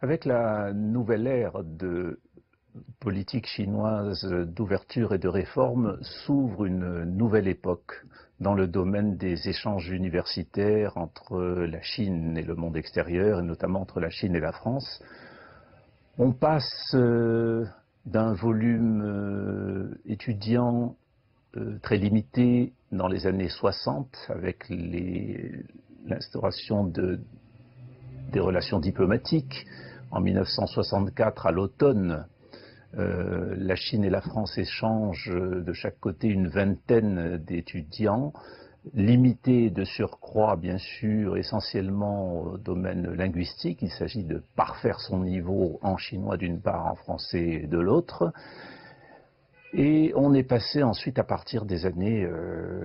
Avec la nouvelle ère de politique chinoise d'ouverture et de réforme s'ouvre une nouvelle époque dans le domaine des échanges universitaires entre la Chine et le monde extérieur, et notamment entre la Chine et la France. On passe d'un volume étudiant très limité dans les années 60 avec l'instauration des relations diplomatiques. En 1964, à l'automne, la Chine et la France échangent de chaque côté une vingtaine d'étudiants, limités de surcroît, bien sûr, essentiellement au domaine linguistique. Il s'agit de parfaire son niveau en chinois d'une part, en français de l'autre. Et on est passé ensuite, à partir des années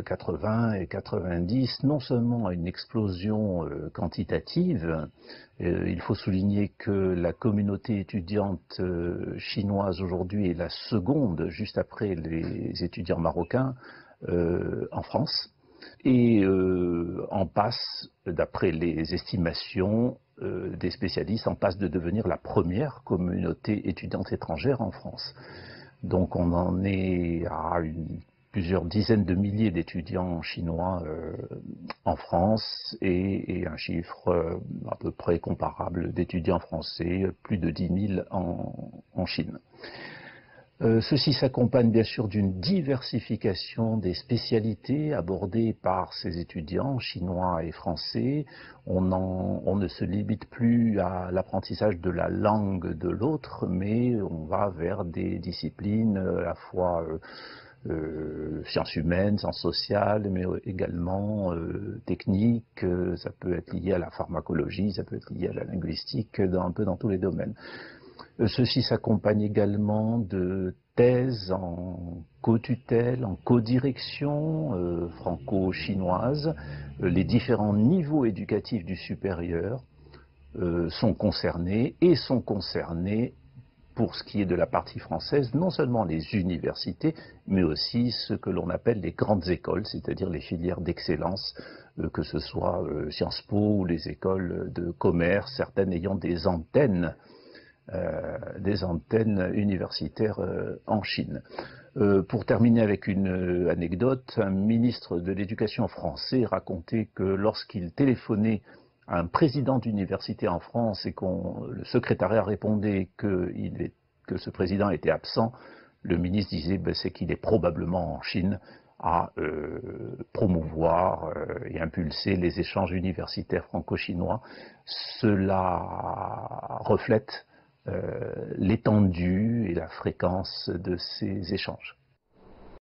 80 et 90, non seulement à une explosion quantitative. Il faut souligner que la communauté étudiante chinoise aujourd'hui est la seconde, juste après les étudiants marocains, en France. Et en passe, d'après les estimations des spécialistes, en passe de devenir la première communauté étudiante étrangère en France. Donc on en est à plusieurs dizaines de milliers d'étudiants chinois en France et un chiffre à peu près comparable d'étudiants français, plus de 10 000 en Chine. Ceci s'accompagne bien sûr d'une diversification des spécialités abordées par ces étudiants chinois et français. On ne se limite plus à l'apprentissage de la langue de l'autre, mais on va vers des disciplines à la fois sciences humaines, sciences sociales, mais également techniques. Ça peut être lié à la pharmacologie, ça peut être lié à la linguistique, un peu dans tous les domaines. Ceci s'accompagne également de thèses en co-tutelle, en co-direction franco-chinoise. Les différents niveaux éducatifs du supérieur sont concernés pour ce qui est de la partie française, non seulement les universités, mais aussi ce que l'on appelle les grandes écoles, c'est-à-dire les filières d'excellence, que ce soit Sciences Po ou les écoles de commerce, certaines ayant des antennes universitaires en Chine. Pour terminer avec une anecdote, un ministre de l'Éducation français racontait que lorsqu'il téléphonait à un président d'université en France et que le secrétariat répondait que ce président était absent, le ministre disait c'est qu'il est probablement en Chine à promouvoir et impulser les échanges universitaires franco-chinois. Cela reflète l'étendue et la fréquence de ces échanges.